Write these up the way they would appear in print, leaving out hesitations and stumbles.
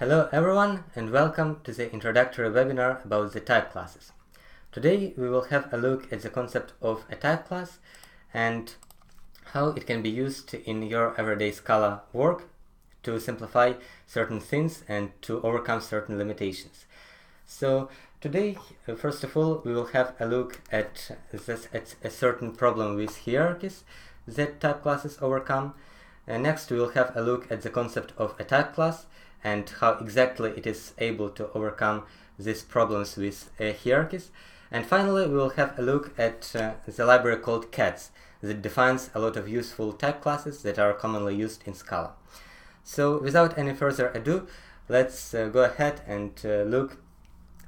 Hello everyone and welcome to the introductory webinar about the type classes. Today we will have a look at the concept of a type class and how it can be used in your everyday Scala work to simplify certain things and to overcome certain limitations. So today, first of all, we will have a look at a certain problem with hierarchies that type classes overcome. Next, we will have a look at the concept of a type class and how exactly it is able to overcome these problems with hierarchies. And finally, we will have a look at the library called cats that defines a lot of useful type classes that are commonly used in Scala. So without any further ado, let's go ahead and look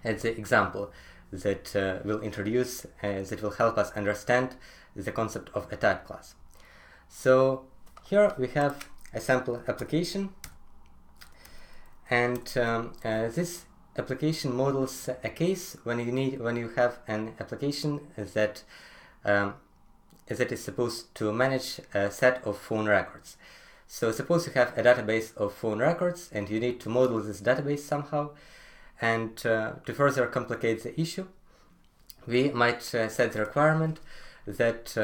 at the example that will introduce, that will help us understand the concept of a type class. So here we have a sample application, and this application models a case when you have an application that is supposed to manage a set of phone records. So suppose you have a database of phone records and you need to model this database somehow. And to further complicate the issue, we might set the requirement that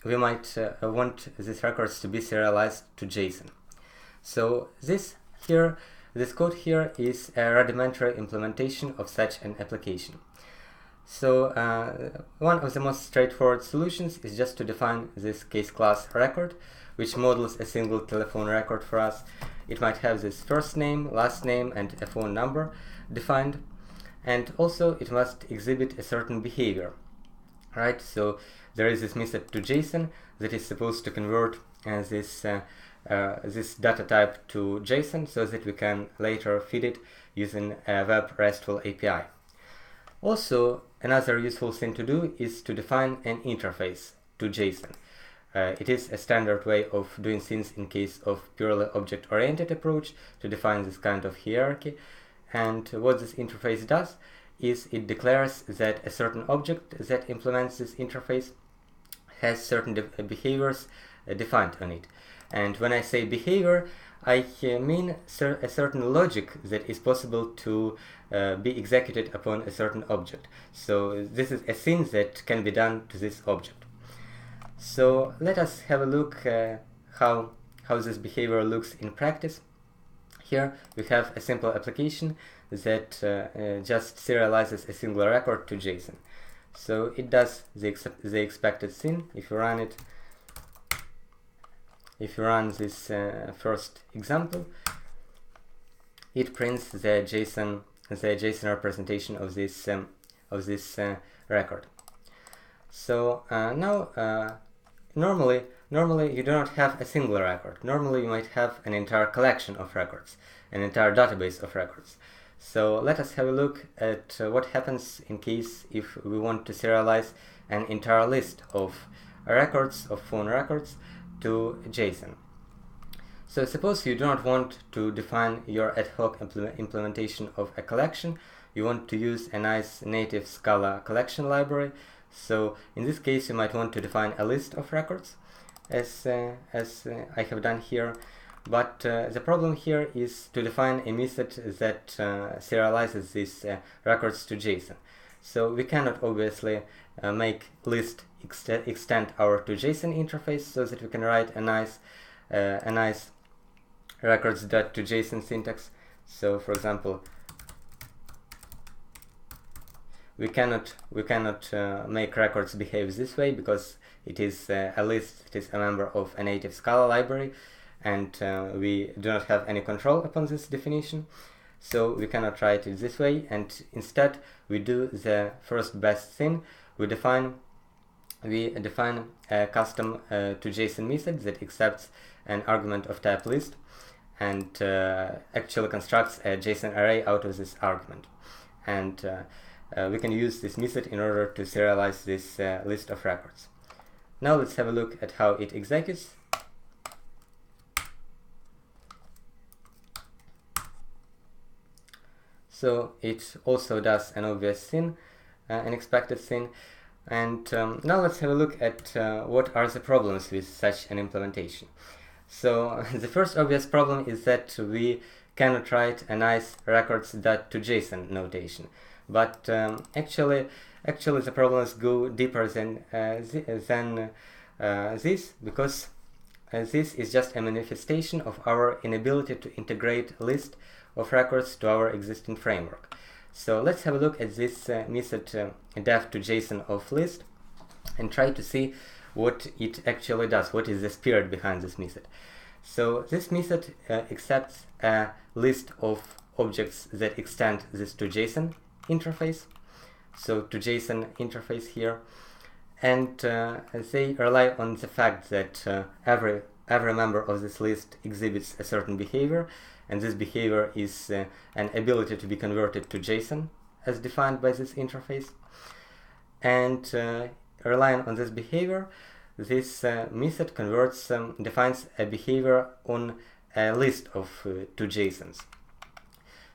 we might want these records to be serialized to JSON. So this code here is a rudimentary implementation of such an application. So one of the most straightforward solutions is just to define this case class record, which models a single telephone record for us. It might have this first name, last name, and a phone number defined, and also it must exhibit a certain behavior, right? So there is this method to JSON that is supposed to convert this data type to JSON so that we can later feed it using a web RESTful API. Also, another useful thing to do is to define an interface to JSON. It is a standard way of doing things in case of purely object-oriented approach to define this kind of hierarchy. And what this interface does is it declares that a certain object that implements this interface has certain behaviors defined on it. And when I say behavior, I mean a certain logic that is possible to be executed upon a certain object. So this is a thing that can be done to this object. So let us have a look how this behavior looks in practice. Here we have a simple application that just serializes a single record to JSON. So it does the expected thing. If you run it, if you run this first example, it prints the JSON representation of this record. So now normally you do not have a single record. Normally you might have an entire collection of records, an entire database of records. So let us have a look at what happens in case if we want to serialize an entire list of records, of phone records, to JSON. So suppose you do not want to define your ad hoc implementation of a collection. You want to use a nice native Scala collection library. So in this case you might want to define a list of records as I have done here. But the problem here is to define a method that serializes these records to JSON. So we cannot obviously make list extend our to JSON interface so that we can write a nice records.to-JSON syntax. So for example, we cannot make records behave this way because it is a list, it is a member of a native Scala library, and we do not have any control upon this definition. So we cannot write it this way, and instead we do the first best thing. We define a custom to JSON method that accepts an argument of type list and actually constructs a JSON array out of this argument. And we can use this method in order to serialize this list of records. Now let's have a look at how it executes. So it also does an obvious thing, an expected thing. And now let's have a look at what are the problems with such an implementation. So the first obvious problem is that we cannot write a nice records.toJSON notation. But actually the problems go deeper than this, because this is just a manifestation of our inability to integrate list of records to our existing framework. So let's have a look at this method def.toJSON of list and try to see what it actually does, what is the spirit behind this method. So this method accepts a list of objects that extend this toJSON interface, so toJSON interface here, and they rely on the fact that every member of this list exhibits a certain behavior, and this behavior is an ability to be converted to JSON as defined by this interface. And relying on this behavior, this method defines a behavior on a list of toJSONs.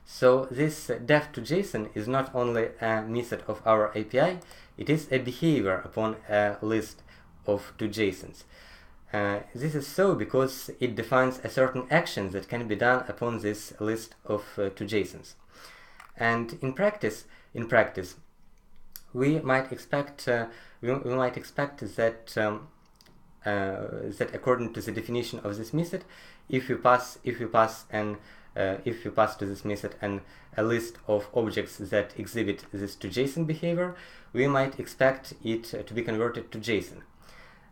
So this def.toJSON is not only a method of our API, it is a behavior upon a list of toJSONs. This is so because it defines a certain action that can be done upon this list of toJSONs. And in practice, we might expect that that according to the definition of this method, if you pass to this method a list of objects that exhibit this toJSON behavior, we might expect it to be converted to JSON.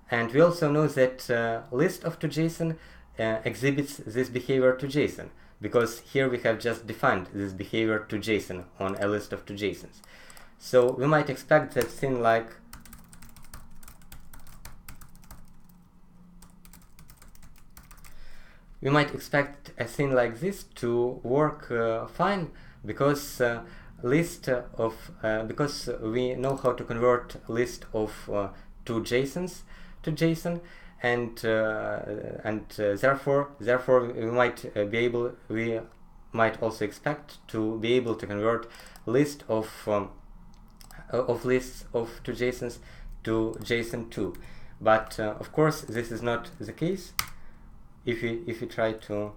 And we also know that list of toJSON exhibits this behavior to JSON, because here we have just defined this behavior to JSON on a list of toJSONs. So we might expect that thing like this to work fine, because because we know how to convert list of toJSONs to JSON, and therefore we might also expect to be able to convert list of lists of toJSONs to JSON too. But of course this is not the case. If you try to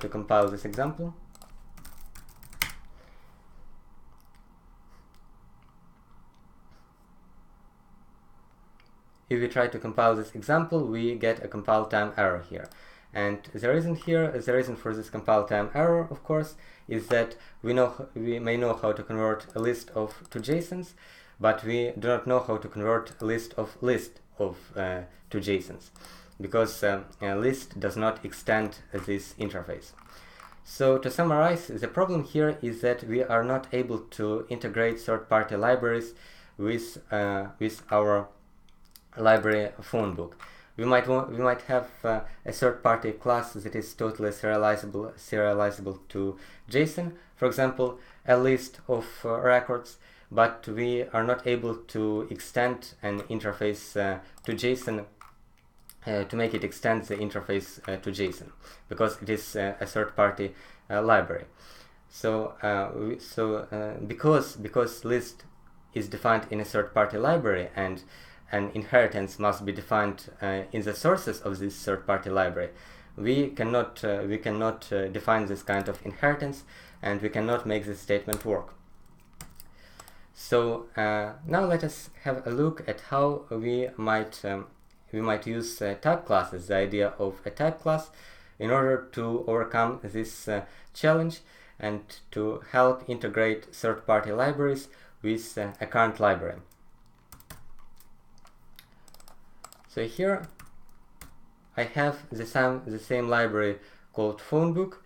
compile this example, we get a compile time error here. And the reason for this compile time error, of course, is that we may know how to convert a list of toJSONs, but we do not know how to convert a list of toJSONs, because a list does not extend this interface. So to summarize, the problem here is that we are not able to integrate third-party libraries with our library phone book. We might have a third-party class that is totally serializable to JSON, for example, a list of records, but we are not able to extend an interface to JSON to make it extend the interface to JSON, because it is a third-party library. So because list is defined in a third-party library, and an inheritance must be defined in the sources of this third-party library, we cannot define this kind of inheritance, and we cannot make this statement work. So now let us have a look at how we might use type classes, the idea of a type class, in order to overcome this challenge and to help integrate third-party libraries with a current library. So here I have the same library called PhoneBook,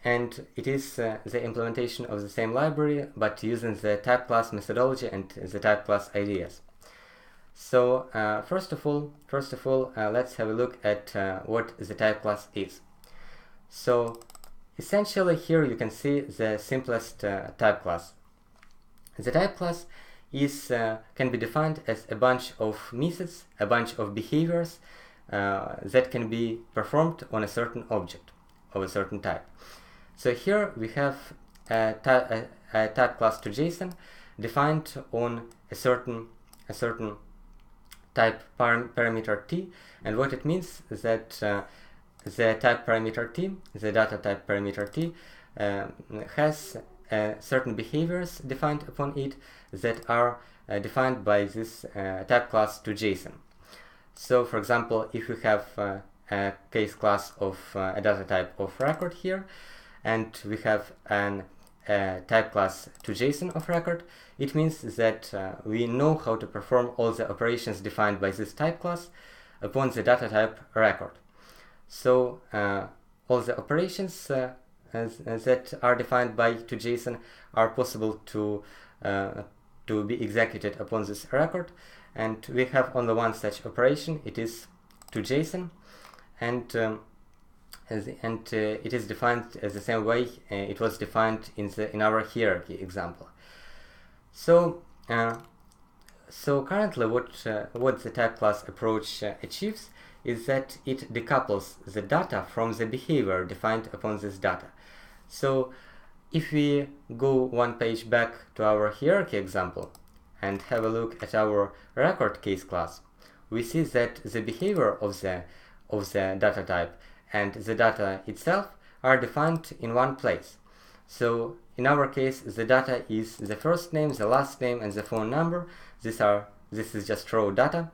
and it is the implementation of the same library, but using the type class methodology and the type class ideas. So first of all, let's have a look at what the type class is. So essentially here you can see the simplest type class. The type class can be defined as a bunch of methods, a bunch of behaviors that can be performed on a certain object of a certain type. So here we have a type class toJSON defined on a certain type parameter t, and what it means is that the type parameter t, the data type parameter t, has certain behaviors defined upon it that are defined by this type class to.json. So, for example, if we have a case class of a data type of record here, and we have an type class to.json of record, it means that we know how to perform all the operations defined by this type class upon the data type record. So all the operations that are defined by to.json are possible to be executed upon this record, and we have only one such operation. It is to.json, and it is defined as the same way it was defined in our hierarchy example. So currently what the type class approach achieves is that it decouples the data from the behavior defined upon this data. So if we go one page back to our hierarchy example and have a look at our record case class, we see that the behavior of the data type and the data itself are defined in one place. So in our case, the data is the first name, the last name, and the phone number. This is just raw data,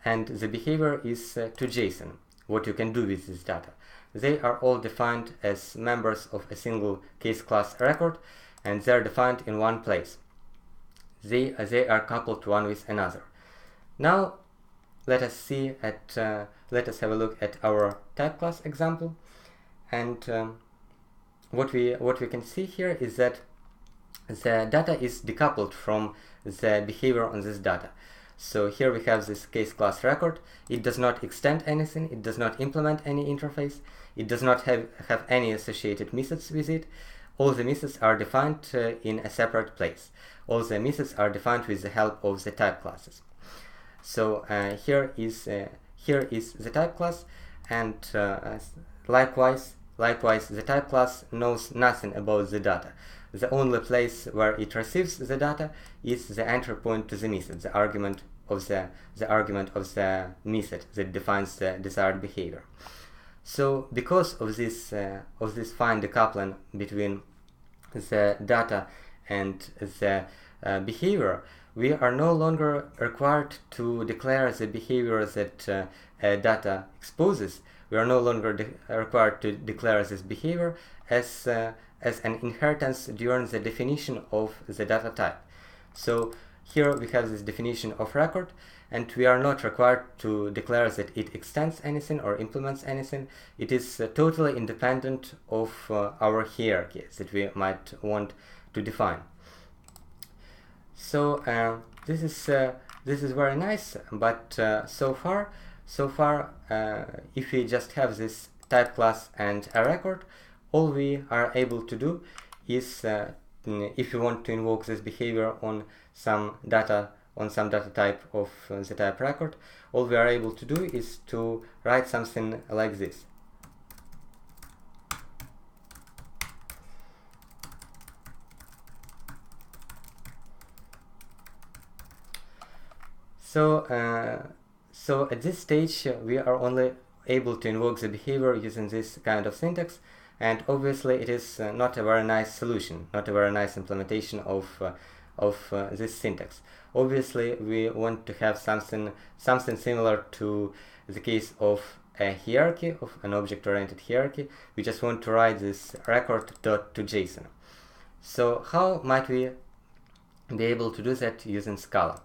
and the behavior is to.json, what you can do with this data. They are all defined as members of a single case class record, and they are defined in one place. They are coupled one with another. Now let us have a look at our type class example, and what we can see here is that the data is decoupled from the behavior on this data. So here we have this case class record. It does not extend anything, it does not implement any interface, it does not have any associated methods with it. All the methods are defined in a separate place. All the methods are defined with the help of the type classes. So here is the type class, and likewise the type class knows nothing about the data. The only place where it receives the data is the entry point to the method, the argument of the method that defines the desired behavior. So because of this fine decoupling between the data and the behavior, we are no longer required to declare the behavior that data exposes. We are no longer required to declare this behavior as an inheritance during the definition of the data type. So here we have this definition of record, and we are not required to declare that it extends anything or implements anything. It is totally independent of our hierarchy that we might want to define. So this is very nice, but so far if we just have this type class and a record, all we are able to do is if we want to invoke this behavior on some data type of the type record, all we are able to do is to write something like this. So at this stage we are only able to invoke the behavior using this kind of syntax, and obviously it is not a very nice solution, not a very nice implementation of this syntax. Obviously we want to have something similar to the case of a hierarchy, of an object-oriented hierarchy. We just want to write this record.to.json. So how might we be able to do that using Scala?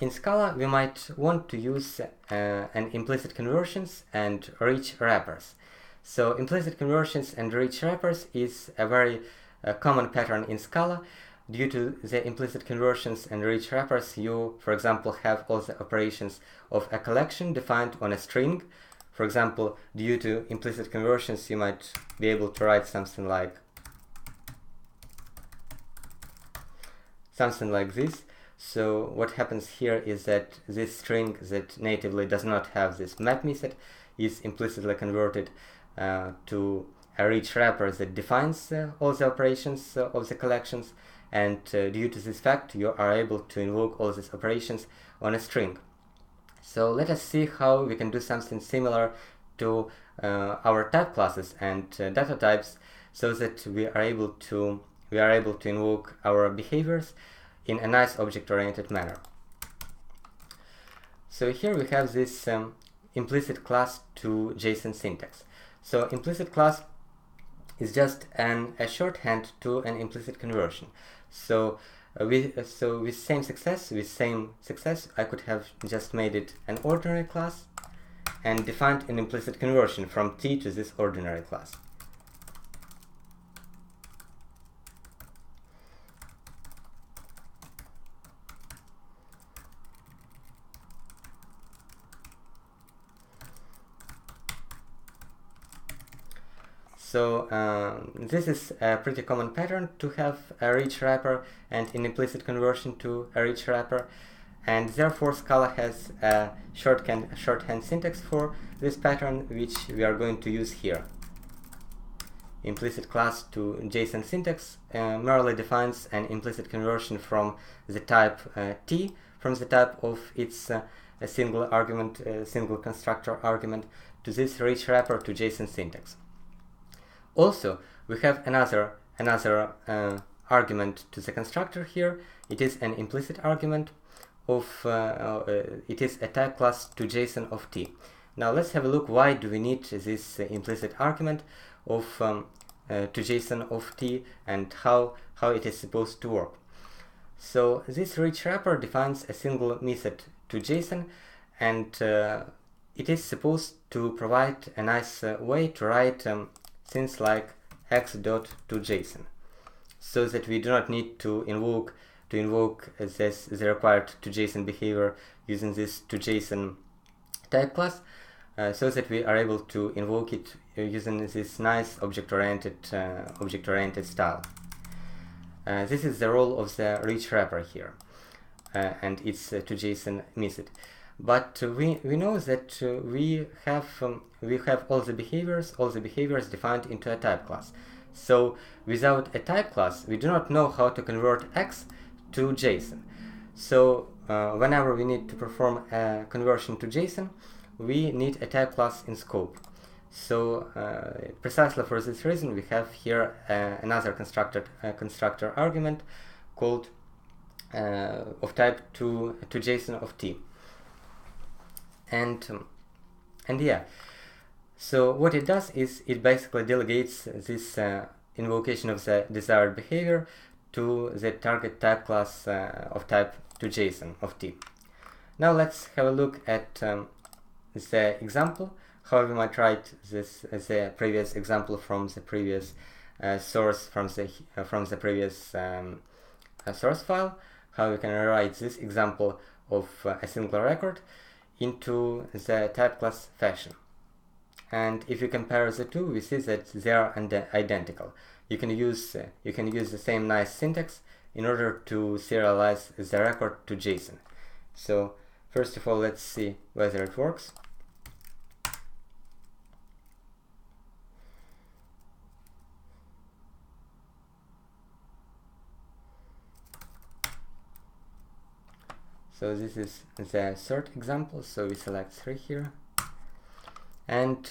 In Scala, we might want to use an implicit conversions and rich wrappers. So implicit conversions and rich wrappers is a very common pattern in Scala. Due to the implicit conversions and rich wrappers, you, for example, have all the operations of a collection defined on a string. For example, due to implicit conversions, you might be able to write something like this. So what happens here is that this string that natively does not have this map method is implicitly converted to a rich wrapper that defines all the operations of the collections, and due to this fact you are able to invoke all these operations on a string. So let us see how we can do something similar to our type classes and data types, so that we are able to invoke our behaviors in a nice object-oriented manner. So here we have this implicit class to JSON syntax. So implicit class is just a shorthand to an implicit conversion. So with same success, I could have just made it an ordinary class and defined an implicit conversion from T to this ordinary class. So this is a pretty common pattern, to have a rich wrapper and an implicit conversion to a rich wrapper, and therefore Scala has a shorthand syntax for this pattern, which we are going to use here. Implicit class to JSON syntax merely defines an implicit conversion from the type T, from the type of its a single argument, single constructor argument, to this rich wrapper to JSON syntax. Also, we have another argument to the constructor here. It is an implicit argument of it is a type class to JSON of T. Now let's have a look, why do we need this implicit argument of to JSON of T, and how it is supposed to work. So this rich wrapper defines a single method to JSON, and it is supposed to provide a nice way to write things like x.toJSON, so that we do not need to invoke the required toJSON behavior using this toJSON type class, so that we are able to invoke it using this nice object-oriented style. This is the role of the rich wrapper here, and its toJSON method. But we know that we have all the behaviors defined into a type class. So without a type class, we do not know how to convert X to JSON. So whenever we need to perform a conversion to JSON, we need a type class in scope. So precisely for this reason, we have here another constructor argument called of type to JSON of T. And yeah, so what it does is it basically delegates this invocation of the desired behavior to the target type class of type to JSON of T. Now let's have a look at the example, how we might write this the previous example from the previous source, from the previous source file, how we can write this example of a single record into the type class fashion. And if you compare the two, we see that they are identical. You can use the same nice syntax in order to serialize the record to JSON. So first of all, let's see whether it works. So this is the third example, so we select 3 here, and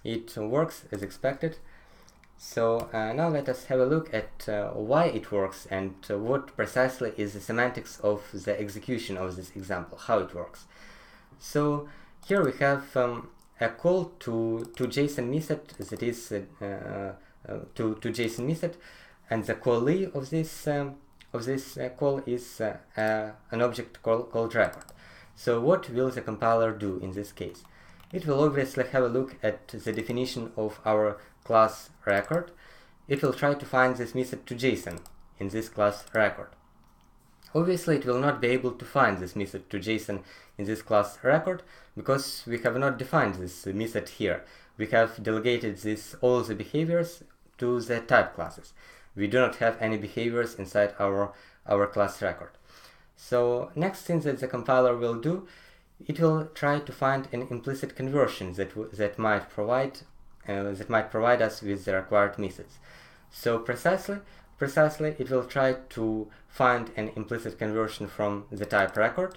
it works as expected. So now let us have a look at why it works and what precisely is the semantics of the execution of this example, how it works. So here we have a call to JSON method, that is to JSON method, and the callee of this call is an object called record. So what will the compiler do in this case? It will obviously have a look at the definition of our class record. It will try to find this method to JSON in this class record. Obviously, it will not be able to find this method to JSON in this class record, because we have not defined this method here. We have delegated all the behaviors to the type classes. We do not have any behaviors inside our class record. So next thing that the compiler will do, it will try to find an implicit conversion that might provide us with the required methods. So precisely it will try to find an implicit conversion from the type record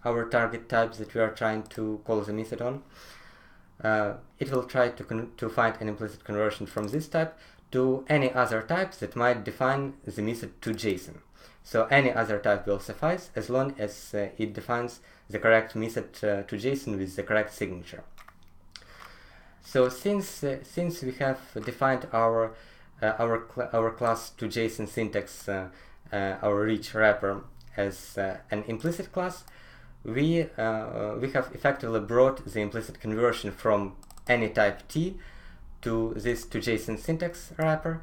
our target type that we are trying to call the method on. It will try to find an implicit conversion from this type to any other type that might define the method to JSON. So any other type will suffice as long as it defines the correct method to JSON with the correct signature. So since we have defined our class to JSON syntax, our rich wrapper, as an implicit class, we have effectively brought the implicit conversion from any type T to this to JSON syntax wrapper,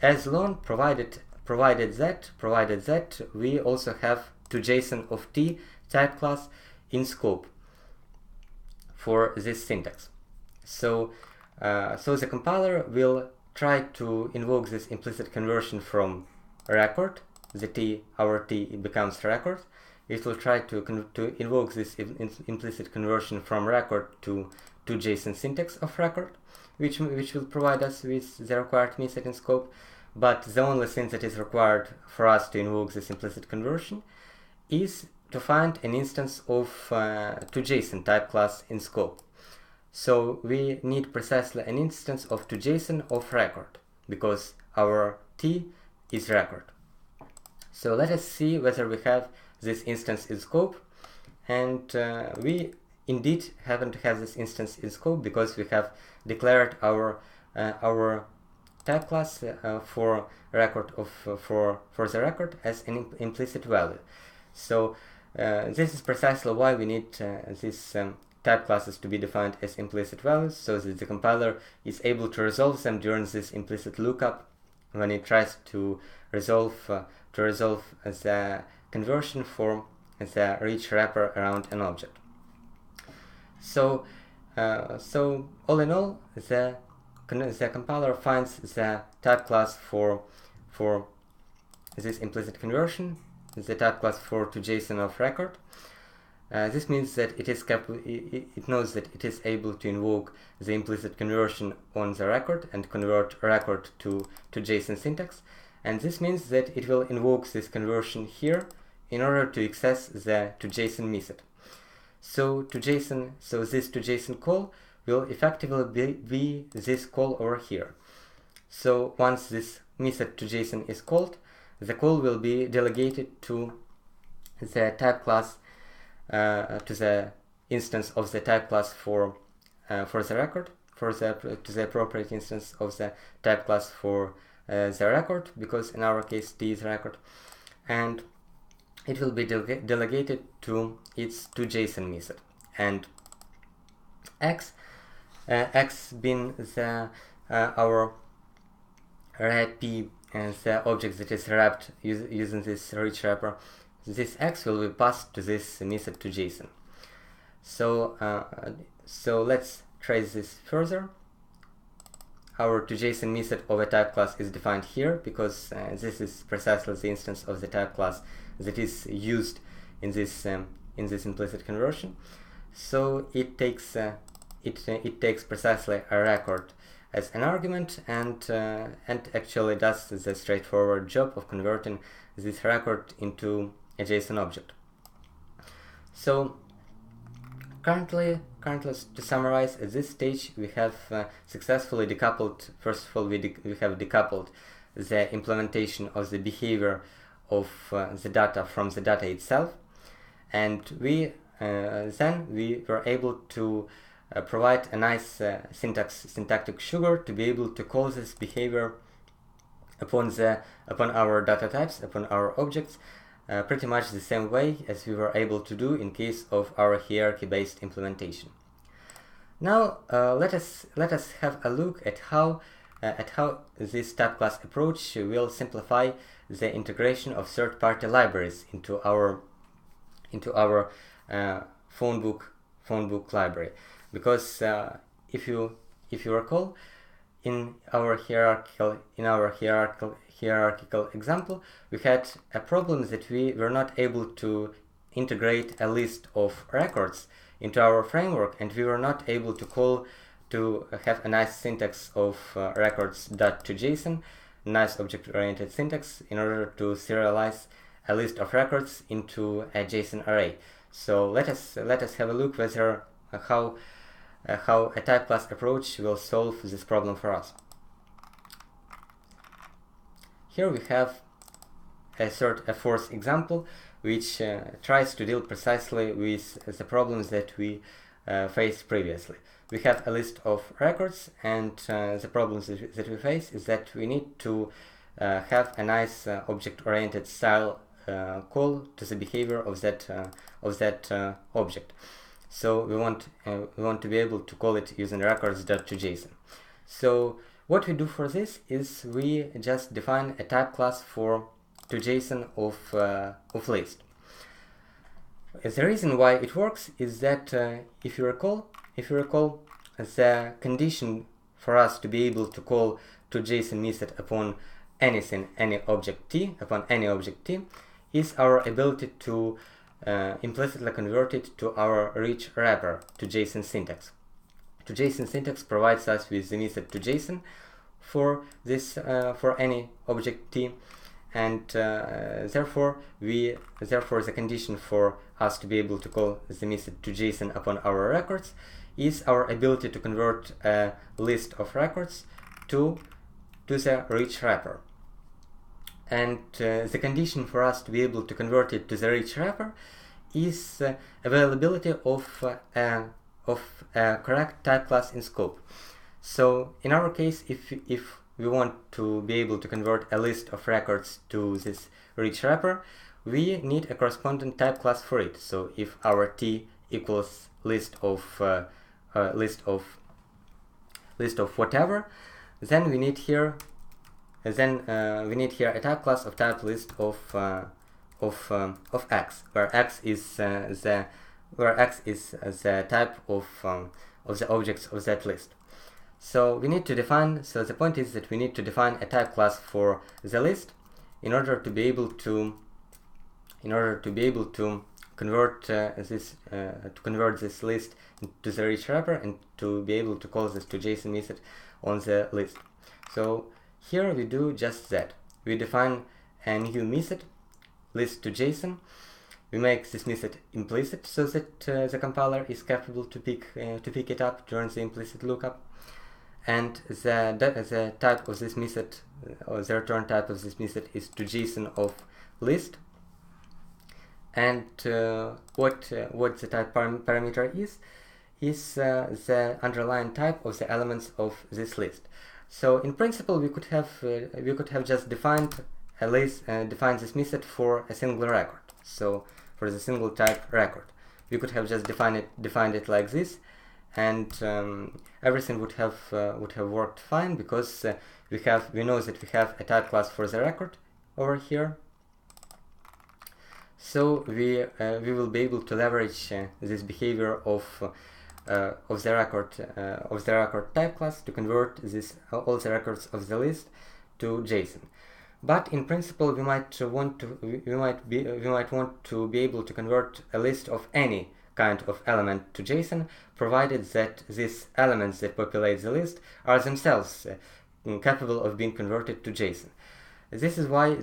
as long provided that we also have to JSON of T type class in scope for this syntax. So the compiler will try to invoke this implicit conversion from record, our T becomes record. It will try to invoke this implicit conversion from record to JSON syntax of record, which will provide us with the required method in scope. But the only thing that is required for us to invoke this implicit conversion is to find an instance of to JSON type class in scope. So we need precisely an instance of to JSON of record, because our T is record. So let us see whether we have this instance in scope, and we indeed haven't have this instance in scope because we have declared our type class for record for the record as an implicit value. So this is precisely why we need these type classes to be defined as implicit values, so that the compiler is able to resolve them during this implicit lookup when it tries to resolve the conversion for the rich wrapper around an object. So all in all, the compiler finds the type class for this implicit conversion, the type class for to JSON of record. This means that it knows that it is able to invoke the implicit conversion on the record and convert record to JSON syntax, and this means that it will invoke this conversion here in order to access the to JSON method. So this to JSON call will effectively be this call over here. So once this method to JSON is called, the call will be delegated to the type class, to the instance of the type class for the record, to the appropriate instance of the type class for the record, because in our case T is record, and it will be delegated to its to JSON method. And X being our wrap P and the object that is wrapped using this rich wrapper, this X will be passed to this method to JSON. So let's trace this further. Our to JSON method of a type class is defined here because this is precisely the instance of the type class that is used in this implicit conversion. So it takes precisely a record as an argument and actually does the straightforward job of converting this record into a JSON object. So currently to summarize, at this stage we have successfully decoupled. First of all, we have decoupled the implementation of the behavior of the data from the data itself, and then we were able to provide a nice syntactic sugar to be able to call this behavior upon our data types, upon our objects, pretty much the same way as we were able to do in case of our hierarchy-based implementation. Now let us have a look at how this type class approach will simplify the integration of third-party libraries into our phone book library, because if you recall, in our hierarchical example, we had a problem that we were not able to integrate a list of records into our framework, and we were not able to have a nice syntax of records.toJSON, nice object-oriented syntax in order to serialize a list of records into a JSON array. So let us have a look whether how a type class approach will solve this problem for us. Here we have a fourth example, which tries to deal precisely with the problems that we faced previously. We have a list of records, and the problems that we face is that we need to have a nice object-oriented style call to the behavior of that object. So we want to be able to call it using records.toJSON. So what we do for this is we just define a type class for toJSON of list. The reason why it works is that if you recall, the condition for us to be able to call toJSON method upon any object t, is our ability to implicitly convert it to our rich wrapper toJSON syntax. toJSON syntax provides us with the method toJSON for this for any object t, and therefore the condition for us to be able to call the method toJSON upon our records is our ability to convert a list of records to the rich wrapper. And the condition for us to be able to convert it to the rich wrapper is availability of a correct type class in scope. So in our case, if we want to be able to convert a list of records to this rich wrapper, we need a corresponding type class for it. So if our t equals list of whatever, then we need here a type class of type list of x, where x is the type of the objects of that list. So we need to define. So the point is that we need to define a type class for the list in order to be able to convert this list to the rich wrapper and to be able to call this toJSON method on the list. So here we do just that. We define a new method, list toJSON. We make this method implicit so that the compiler is capable to pick it up during the implicit lookup. And the type of this method, or the return type of this method, is toJSON of list. And what the type parameter is the underlying type of the elements of this list. So in principle, we could have just defined this method for a single record. So for the single type record, we could have just defined it like this, and everything would have worked fine, because we know that we have a type class for the record over here. So we will be able to leverage this behavior of the record type class to convert all the records of the list to JSON. But in principle, we might want to be able to convert a list of any kind of element to JSON, provided that these elements that populate the list are themselves capable of being converted to JSON. This is why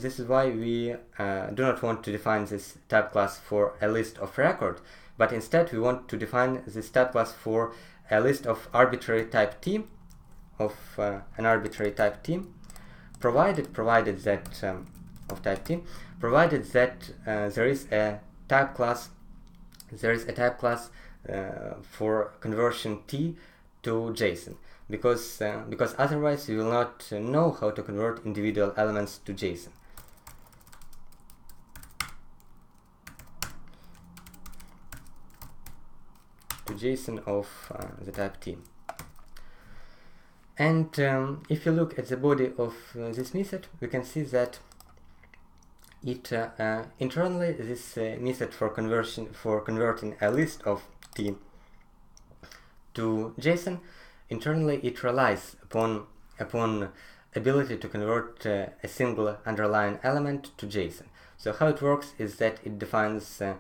we do not want to define this type class for a list of record, but instead we want to define this type class for a list of arbitrary type t, provided that there is a type class for conversion t to JSON, because otherwise we will not know how to convert individual elements to JSON. To JSON of the type t. And if you look at the body of this method, we can see that it internally, this method for converting a list of t to JSON, internally it relies upon ability to convert a single underlying element to JSON. So how it works is that it defines a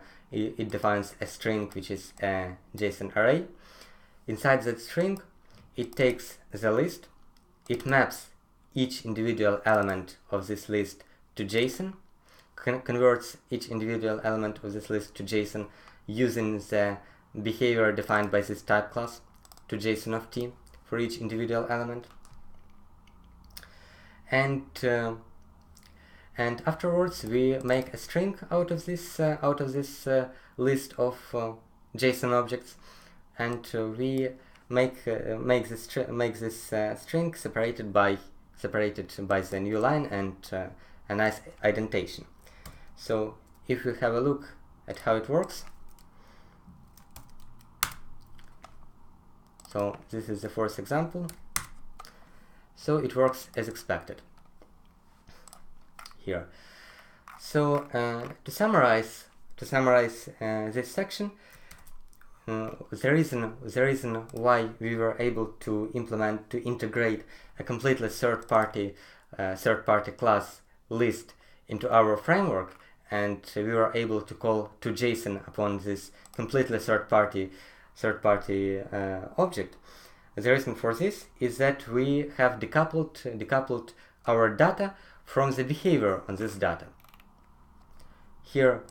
string which is a JSON array. Inside that string, it takes the list, it maps each individual element of this list to JSON, converts each individual element of this list to JSON using the behavior defined by this type class to JSON of t for each individual element. And afterwards we make a string out of this list of JSON objects, and we make this string separated by the new line and a nice indentation. So if we have a look at how it works, so this is the first example. So it works as expected here. So to summarize this section, the reason why we were able to integrate a completely third-party class list into our framework, and we were able to call toJSON upon this completely third-party object. The reason for this is that we have decoupled our data from the behavior on this data. Here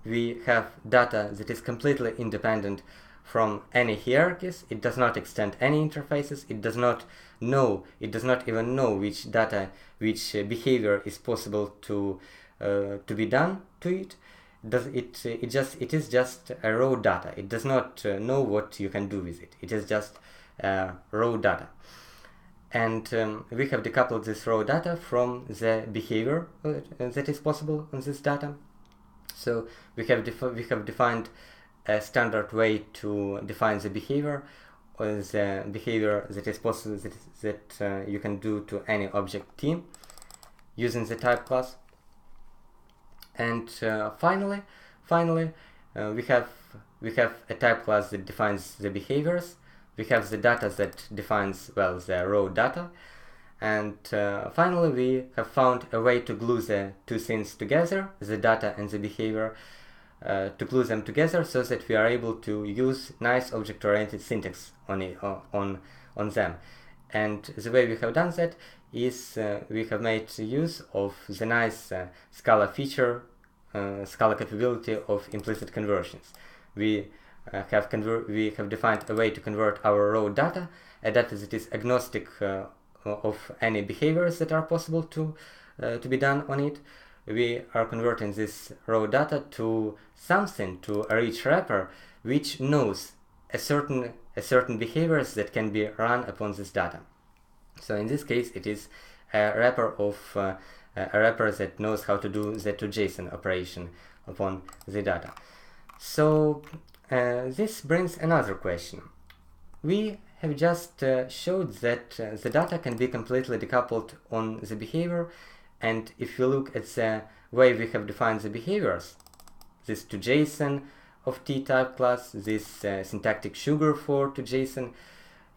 we have data that is completely independent from any hierarchies. It does not extend any interfaces. It does not even know which behavior is possible to be done to it. It is just a raw data. It does not know what you can do with it. It is just raw data. And we have decoupled this raw data from the behavior that is possible on this data. So we have defined a standard way to define the behavior, or the behavior that is possible that you can do to any object t using the type class. And finally, we have a type class that defines the behaviors. We have the data that defines, well, the raw data. And finally, we have found a way to glue the two things together, the data and the behavior, to glue them together so that we are able to use nice object-oriented syntax on them. And the way we have done that is we have made use of the nice Scala feature, Scala capability of implicit conversions. We have defined a way to convert our raw data, a data that is agnostic of any behaviors that are possible to be done on it. We are converting this raw data to something, to a rich wrapper, which knows a certain behaviors that can be run upon this data. So in this case, it is a wrapper that knows how to do the toJSON operation upon the data. So this brings another question. We have just showed that the data can be completely decoupled on the behavior, and if you look at the way we have defined the behaviors, this toJSON of t-type class, this syntactic sugar for toJSON,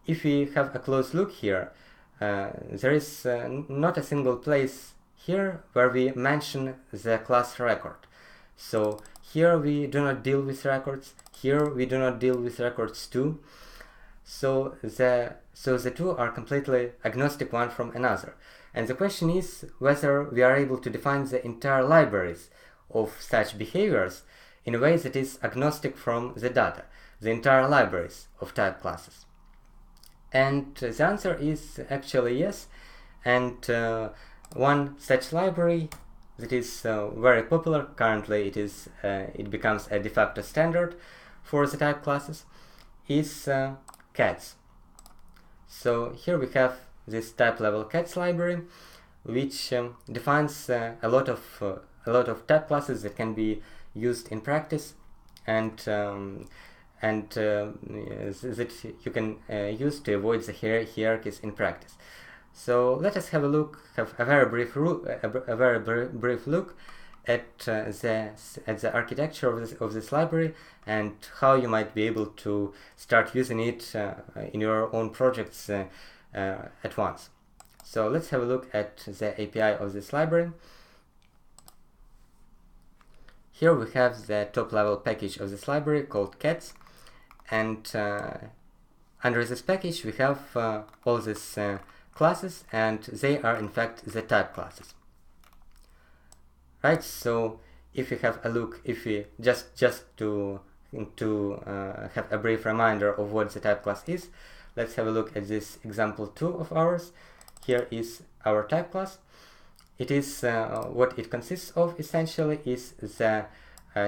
if we have a close look here, there is not a single place here where we mention the class record. So here we do not deal with records, here we do not deal with records too. So the two are completely agnostic one from another. And the question is whether we are able to define the entire libraries of such behaviors in a way that is agnostic from the data, the entire libraries of type classes. And the answer is actually yes. And one such library that is very popular currently, it becomes a de facto standard for the type classes, is cats. So here we have this type level cats library, which defines a lot of type classes that can be used in practice, and that you can use to avoid the hierarchies in practice. So let us have a very brief look at the architecture of this library and how you might be able to start using it in your own projects at once. So let's have a look at the API of this library. Here we have the top level package of this library called cats, and under this package we have all these classes, and they are in fact the type classes. Right, so if we have a look, if we just to have a brief reminder of what the type class is, let's have a look at this example 2 of ours. Here is our type class. It is what it consists of essentially is the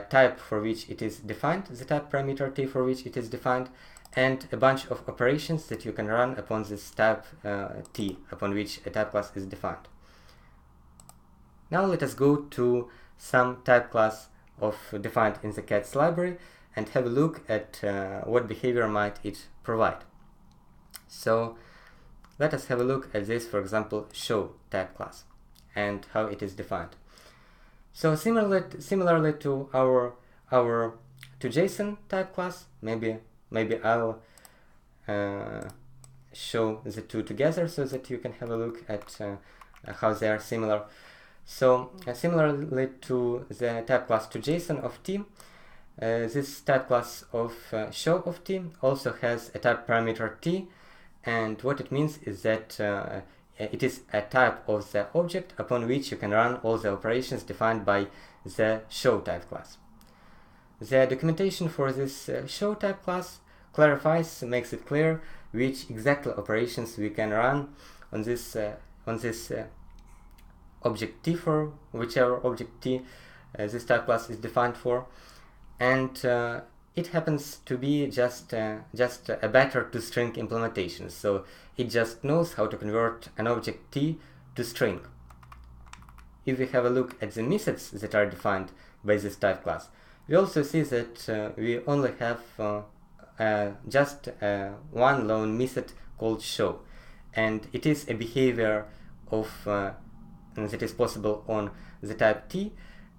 type for which it is defined, the type parameter t for which it is defined, and a bunch of operations that you can run upon this type t upon which a type class is defined. Now let us go to some type class defined in the cats library and have a look at what behavior might it provide. So let us have a look at this, for example, show type class and how it is defined. So similarly to our to JSON type class, maybe I'll show the two together so that you can have a look at how they are similar. So similarly to the type class to JSON of t, this type class of show of t also has a type parameter t, and what it means is that it is a type of the object upon which you can run all the operations defined by the show type class. The documentation for this show type class makes it clear which exactly operations we can run on this object t, for whichever object t this type class is defined for, and it happens to be just a better toString implementation. So it just knows how to convert an object t to string. If we have a look at the methods that are defined by this type class, we also see that we only have just one lone method called show, and it is a behavior of that is possible on the type t,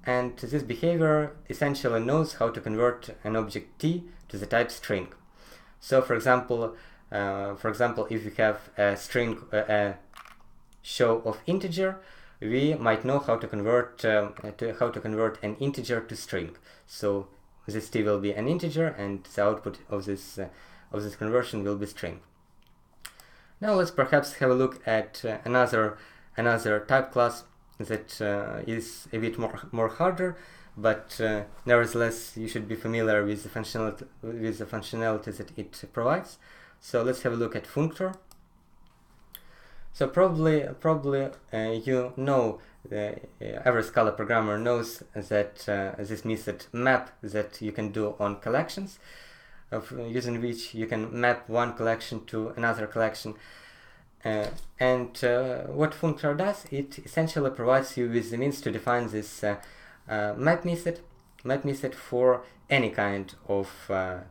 and this behavior essentially knows how to convert an object t to the type string. So for example, if we have a string, a show of integer, we might know how to convert an integer to string. So this t will be an integer, and the output of this conversion will be string. Now let's perhaps have a look at another type class that is a bit more harder, but nevertheless you should be familiar with the functionality that it provides. So let's have a look at functor. So probably you know, every Scala programmer knows that this method map that you can do on collections, using which you can map one collection to another collection. And what functor does, it essentially provides you with the means to define this map method for any kind of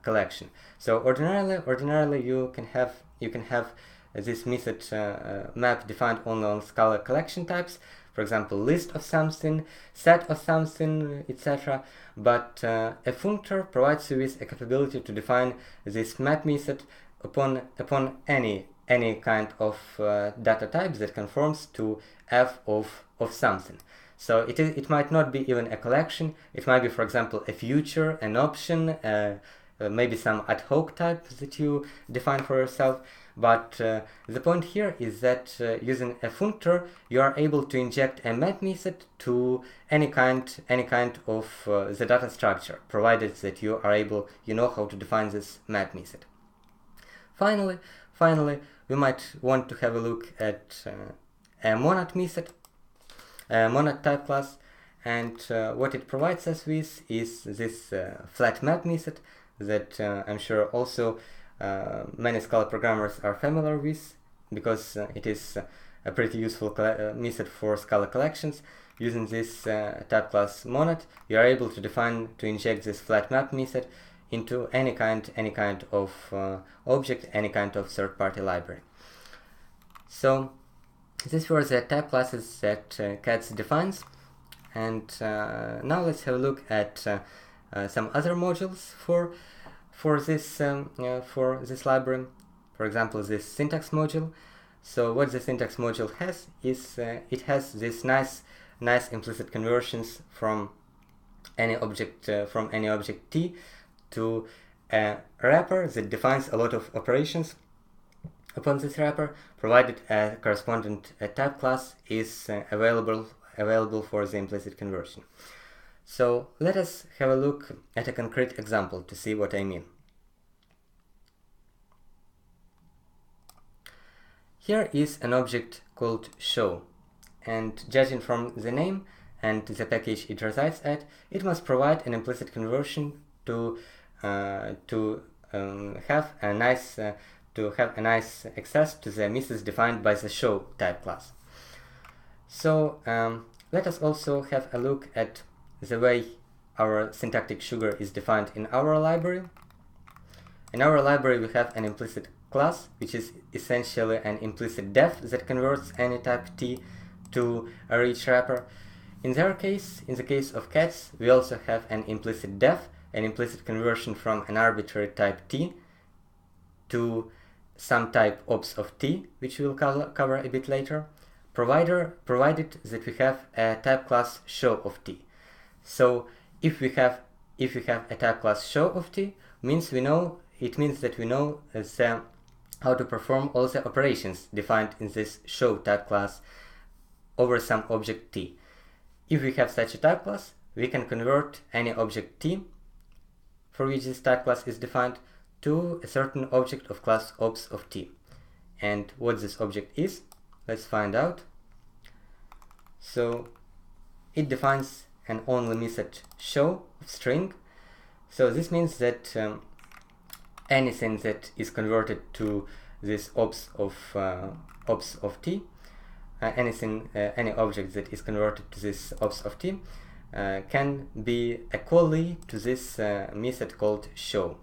collection. So ordinarily you can have this method map defined only on Scala collection types, for example, list of something, set of something, etc. But a functor provides you with a capability to define this map method upon any kind of data type that conforms to f of something. So it might not be even a collection. It might be, for example, a future, an option, maybe some ad hoc type that you define for yourself. But the point here is that using a functor, you are able to inject a map method to any kind of the data structure, provided that you know how to define this map method. Finally, we might want to have a look at a monad method, a monad type class, and what it provides us with is this flat map method that I'm sure also many Scala programmers are familiar with, because it is a pretty useful method for Scala collections. Using this type class monad, you are able to inject this flat map method into any kind of object, any kind of third-party library. So these were the type classes that cats defines, and now let's have a look at some other modules for this library. For example, this syntax module. So what the syntax module has is it has this nice implicit conversions from any object t to a wrapper that defines a lot of operations upon this wrapper, provided a corresponding type class is available for the implicit conversion. So let us have a look at a concrete example to see what I mean. Here is an object called show, and judging from the name and the package it resides at, it must provide an implicit conversion to have a nice access to the methods defined by the show type class. So let us also have a look at the way our syntactic sugar is defined in our library. In our library we have an implicit class, which is essentially an implicit def that converts any type t to a rich wrapper. In the case of cats, we also have an implicit def, an implicit conversion from an arbitrary type t to some type ops of t, which we will cover a bit later, provided that we have a type class show of t. So if we have a type class show of t, it means that we know how to perform all the operations defined in this show type class over some object t. If we have such a type class, we can convert any object t for which this type class is defined to a certain object of class ops of t. And what this object is, let's find out. So it defines an only method show of string. So this means that anything that is converted to this ops of t, any object that is converted to this ops of t can be a callee to this method called show.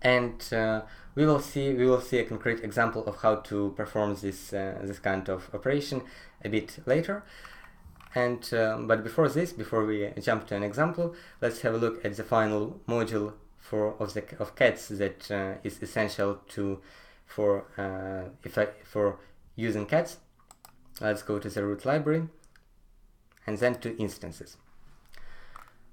And we will see a concrete example of how to perform this kind of operation a bit later. And but before we jump to an example, let's have a look at the final module of cats that is essential for using cats. Let's go to the root library and then to instances.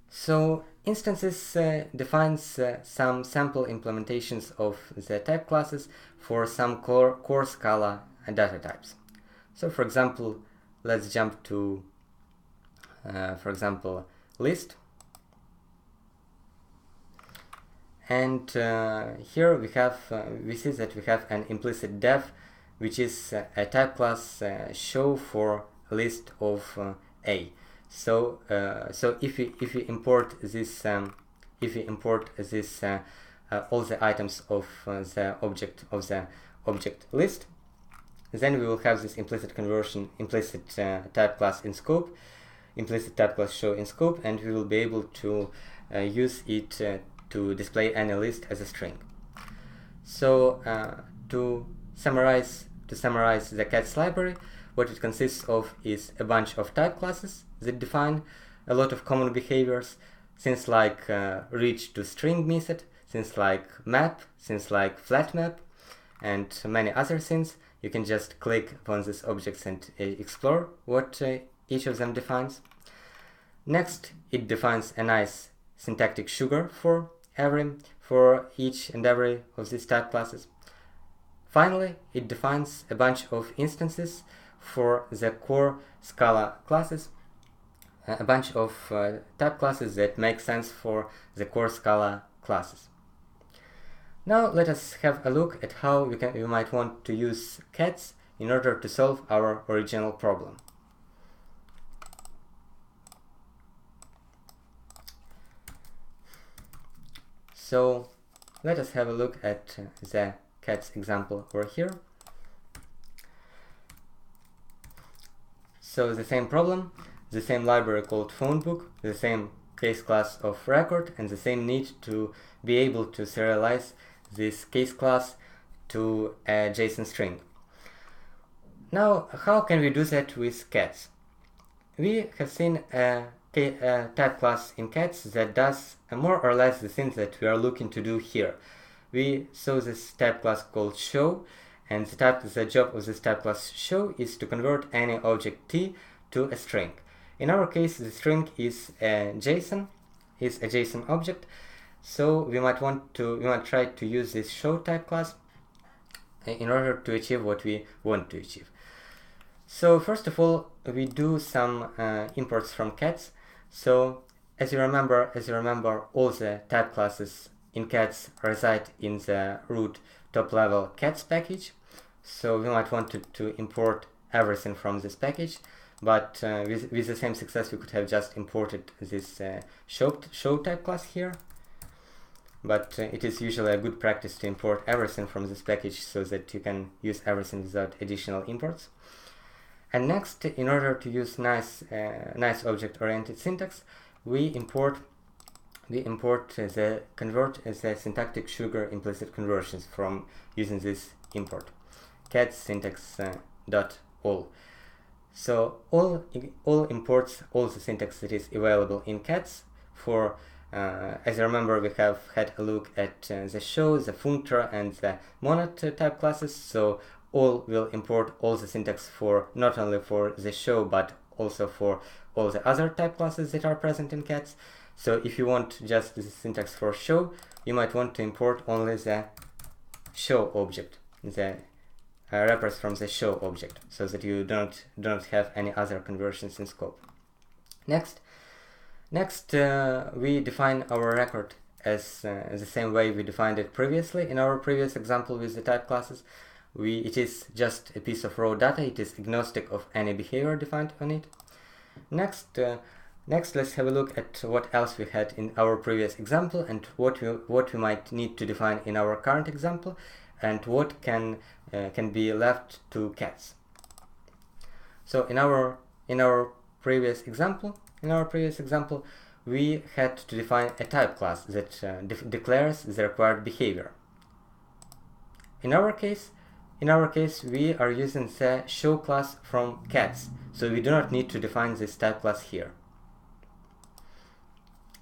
So instances defines some sample implementations of the type classes for some core Scala data types. So for example, let's jump to list, and here we see that we have an implicit def, which is a type class show for a list of A. So if we import this all the items of the object list, then we will have this implicit conversion, implicit type class in scope, implicit type class show in scope, and we will be able to use it to display any list as a string. So to summarize the cats library, what it consists of is a bunch of type classes that define a lot of common behaviors, things like reach to string method, things like map, things like flat map, and many other things. You can just click upon these objects and explore what each of them defines. Next, it defines a nice syntactic sugar for each and every of these type classes. Finally, it defines a bunch of instances for the core Scala classes, a bunch of type classes that make sense for the core Scala classes. Now let us have a look at how we might want to use cats in order to solve our original problem. So let us have a look at the cats example over here. So the same problem, the same library called phonebook, the same case class of record, and the same need to be able to serialize this case class to a JSON string. Now, how can we do that with cats? We have seen a type class in cats that does more or less the things that we are looking to do here. We saw this type class called show, and the job of this type class show is to convert any object t to a string. In our case, the string is a JSON object, so we might try to use this show type class in order to achieve what we want to achieve. So first of all, we do some imports from cats. So as you remember, all the type classes in cats reside in the root top level cats package. So we might want to import everything from this package, but with the same success we could have just imported this show type class here. But it is usually a good practice to import everything from this package so that you can use everything without additional imports. And next, in order to use nice object-oriented syntax, we import the syntactic sugar implicit conversions from using this import cat syntax dot all. So all imports all the syntax that is available in cats. For as you remember, we have had a look at the show, the functor, and the monad type classes. So all will import all the syntax for not only for the show but also for all the other type classes that are present in cats. So if you want just the syntax for show, you might want to import only the show object, the wrappers from the show object, so that you don't have any other conversions in scope. Next, we define our record as the same way we defined it previously in our previous example with the type classes. It is just a piece of raw data. It is agnostic of any behavior defined on it. Next, let's have a look at what else we had in our previous example and what we might need to define in our current example, and what can be left to cats. So in our previous example, we had to define a type class that declares the required behavior. In our case, we are using the show class from cats, so we do not need to define this type class here.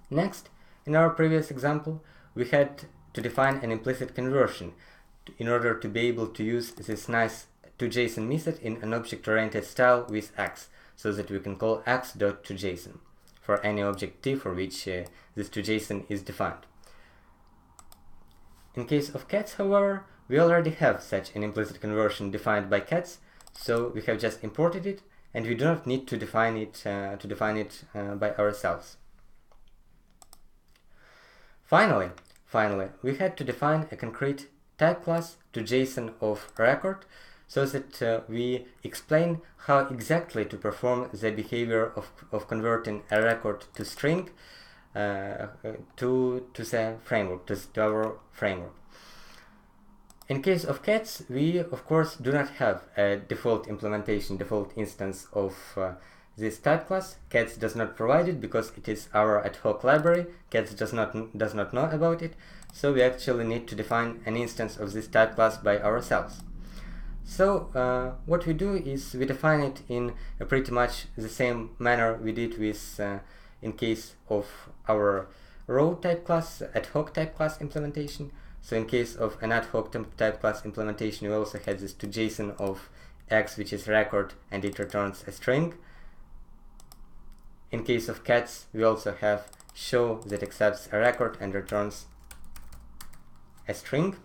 Next, in our previous example, we had to define an implicit conversion in order to be able to use this nice toJSON method in an object-oriented style with x, so that we can call x.toJSON for any object t for which this toJSON is defined. In case of cats, however, we already have such an implicit conversion defined by cats, so we have just imported it, and we do not need to define it by ourselves. Finally, we had to define a concrete type class toJSON of record, so that we explain how exactly to perform the behavior of converting a record to string to the framework, to our framework. In case of cats, we of course do not have a default instance of this type class. Cats does not provide it because it is our ad hoc library. Cats does not know about it, so we actually need to define an instance of this type class by ourselves. So what we do is we define it in a pretty much the same manner we did with in case of our row type class, ad hoc type class implementation. So in case of an ad hoc type class implementation, we also had this toJSON of x, which is record, and it returns a string. In case of cats, we also have show that accepts a record and returns a string.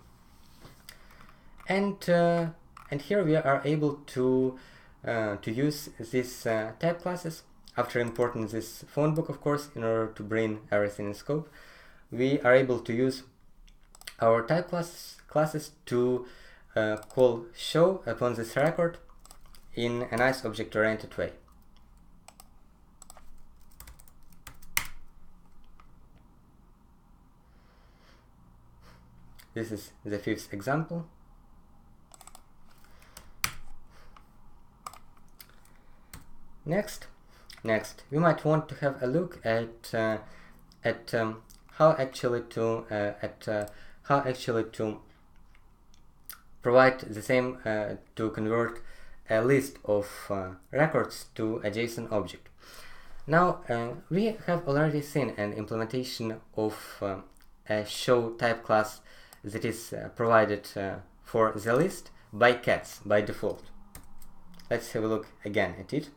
And here we are able to use these type classes after importing this phone book, of course, in order to bring everything in scope. We are able to use our type classes to call show upon this record in a nice object-oriented way. This is the fifth example. Next, we might want to have a look at how actually to provide the same to convert a list of records to a JSON object. Now we have already seen an implementation of a show type class that is provided for the list by cats by default. Let's have a look again at it.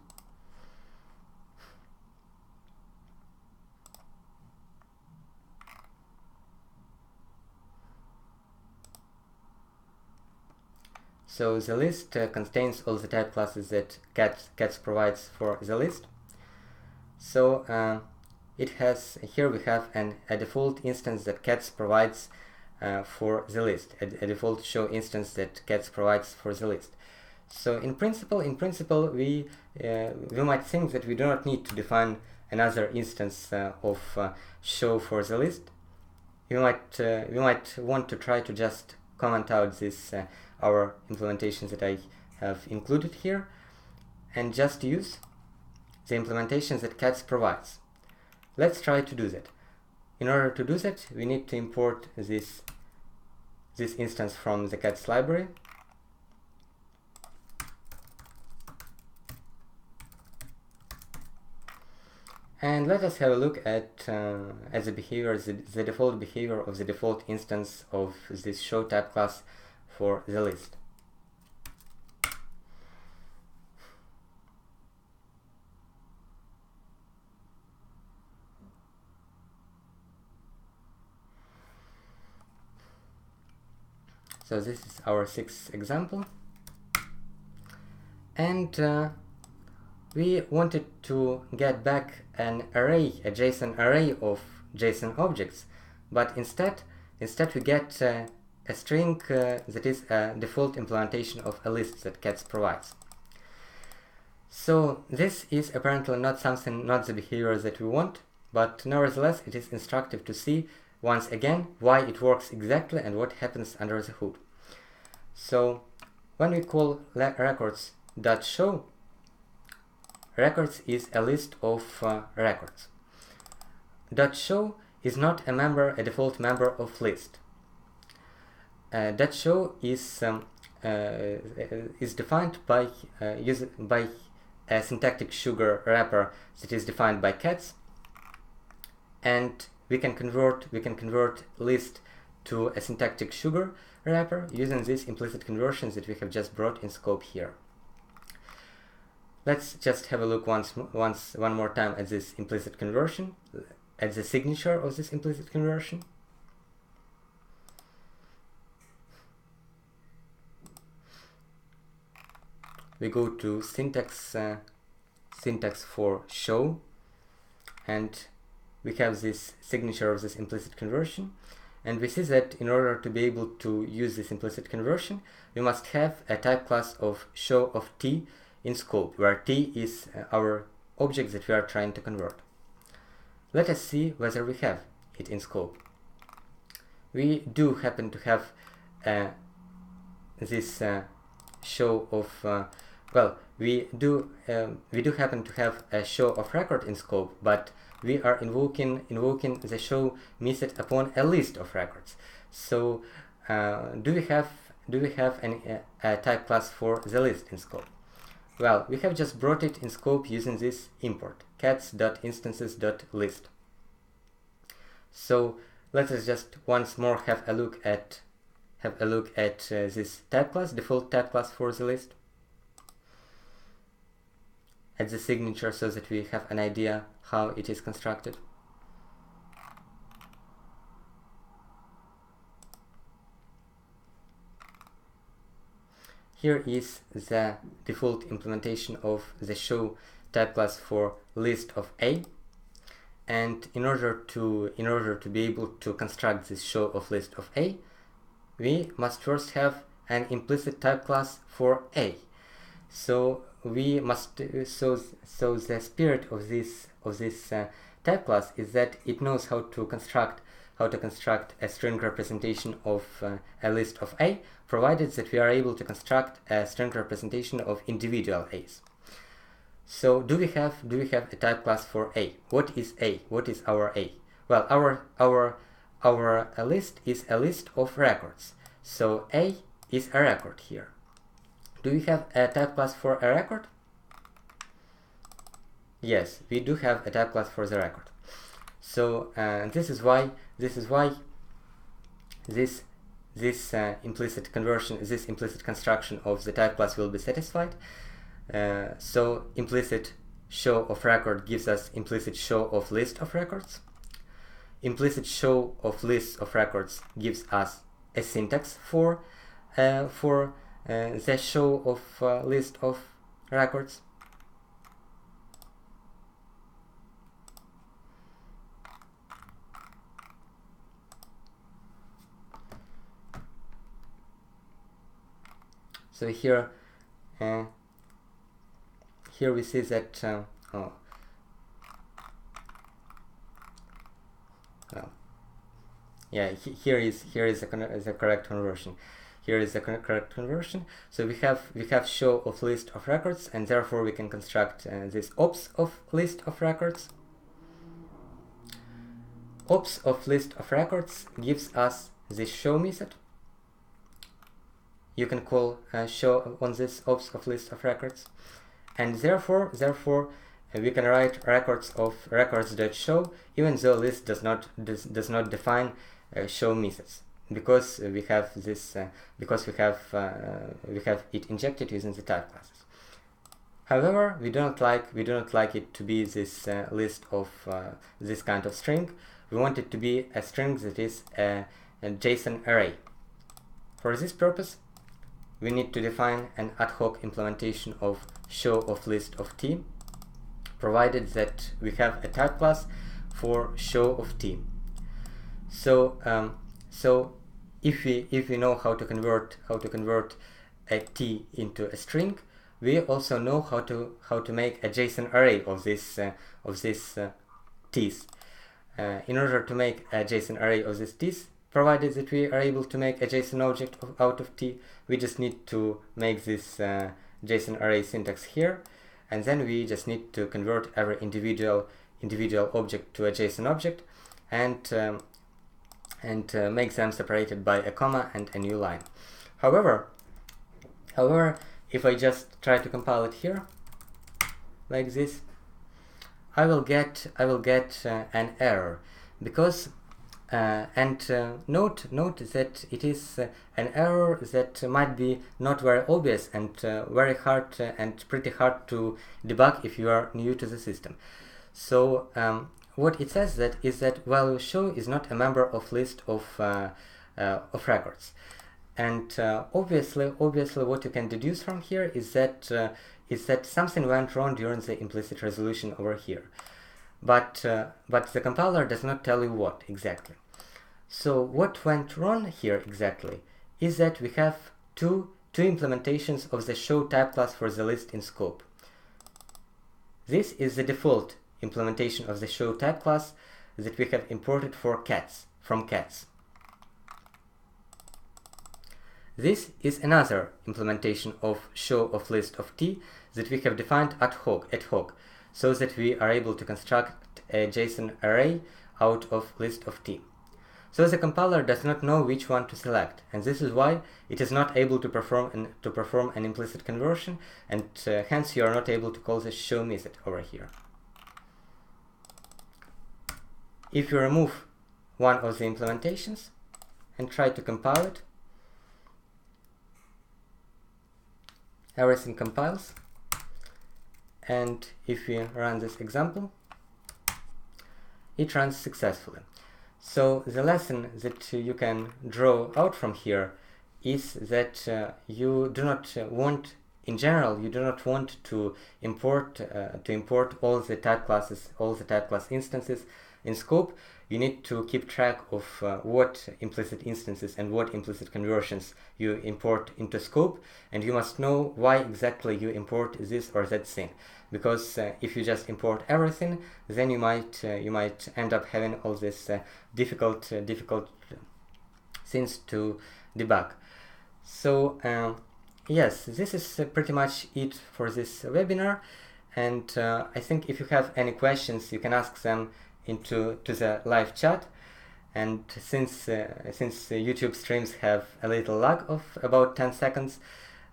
So the list contains all the type classes that cats provides for the list. So here we have a default instance that cats provides for the list, a default show instance that cats provides for the list. So in principle, we might think that we do not need to define another instance of show for the list. We might want to try to just comment out this our implementation that I have included here, and just use the implementations that cats provides. Let's try to do that. In order to do that, we need to import this instance from the cats library. And let us have a look at the behavior, the default behavior of the default instance of this show type class for the list. So this is our sixth example, and we wanted to get back an array, a JSON array of JSON objects, but instead we get a string that is a default implementation of a list that cats provides. So this is apparently not the behavior that we want, but nevertheless it is instructive to see once again why it works exactly and what happens under the hood. So when we call records.show, records is a list of records. .show is not a default member of list. .show is defined by a syntactic sugar wrapper that is defined by cats, and we can convert list to a syntactic sugar wrapper using these implicit conversions that we have just brought in scope here. Let's just have a look one more time at this implicit conversion, at the signature of this implicit conversion. We go to syntax for show, and we have this signature of this implicit conversion, and we see that in order to be able to use this implicit conversion, we must have a type class of show of t in scope, where t is our object that we are trying to convert. Let us see whether we have it in scope. We do happen to have this show of we do happen to have a show of record in scope, but we are invoking the show method upon a list of records. So do we have a type class for the list in scope? Well, we have just brought it in scope using this import cats.instances.list. So let us just once more have a look at this type class, default type class for the list, at the signature, so that we have an idea how it is constructed. Here is the default implementation of the show type class for list of A, and in order to be able to construct this show of list of A, we must first have an implicit type class for A. So we must so the spirit of this type class is that it knows how to construct a string representation of a list of A, provided that we are able to construct a string representation of individual A's. So do we have a type class for A? What is A? What is our A? Well, our list is a list of records. So A is a record here. Do we have a type class for a record? Yes, we do have a type class for the record. So this is why this implicit conversion, this implicit construction of the type class will be satisfied. So implicit show of record gives us implicit show of list of records. Implicit show of list of records gives us a syntax for the show of list of records. So here here we see that here is the correct conversion. Here is the correct conversion. So we have show of list of records, and therefore we can construct this ops of list of records. Ops of list of records gives us this show method. You can call show on this ops of list of records, and therefore we can write records of records.show even though list does not define show methods, because we have this we have it injected using the type classes. However, we do not like it to be this list of this kind of string. We want it to be a string that is a JSON array. For this purpose, we need to define an ad hoc implementation of show of list of t, provided that we have a type class for show of t. So if we know how to convert a t into a string, we also know how to make a JSON array of this t's. In order to make a JSON array of these t's, provided that we are able to make a JSON object out of t, we just need to make this JSON array syntax here, and then we just need to convert every individual object to a JSON object, and make them separated by a comma and a new line. However, if I just try to compile it here like this, I will get an error, because note that it is an error that might be not very obvious and very hard and pretty hard to debug if you are new to the system. So what it says is that value show is not a member of list of records, and obviously what you can deduce from here is that something went wrong during the implicit resolution over here, but the compiler does not tell you what exactly. So what went wrong here exactly is that we have two implementations of the show type class for the list in scope. This is the default implementation of the show type class that we have imported for cats from cats. This is another implementation of show of list of t that we have defined ad hoc, so that we are able to construct a JSON array out of list of t. So the compiler does not know which one to select, and this is why it is not able to perform an implicit conversion, and hence you are not able to call the show method over here. If you remove one of the implementations and try to compile it, everything compiles, and if we run this example, it runs successfully. So the lesson that you can draw out from here is that you do not want, in general, you do not want to import all the type classes, all the type class instances in scope. You need to keep track of what implicit instances and what implicit conversions you import into scope, and you must know why exactly you import this or that thing. Because if you just import everything, then you might end up having all this difficult things to debug. So yes, this is pretty much it for this webinar, and I think if you have any questions, you can ask them to the live chat. And since YouTube streams have a little lag of about 10 seconds,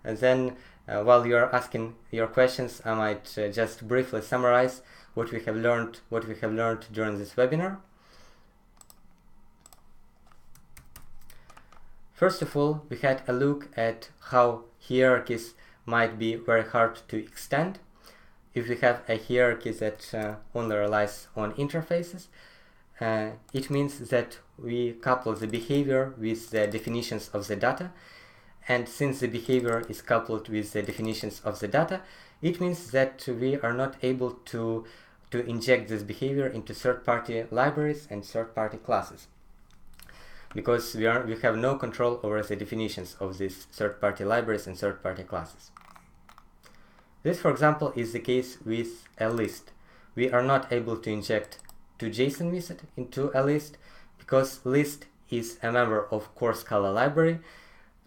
then while you are asking your questions, I might just briefly summarize what we have learned during this webinar. First of all, we had a look at how hierarchies might be very hard to extend. If we have a hierarchy that only relies on interfaces, it means that we couple the behavior with the definitions of the data. And since the behavior is coupled with the definitions of the data, it means that we are not able to inject this behavior into third-party libraries and third-party classes. because we have no control over the definitions of these third-party libraries and third-party classes. This, for example, is the case with a list. We are not able to inject toJSON method into a list because list is a member of core Scala library.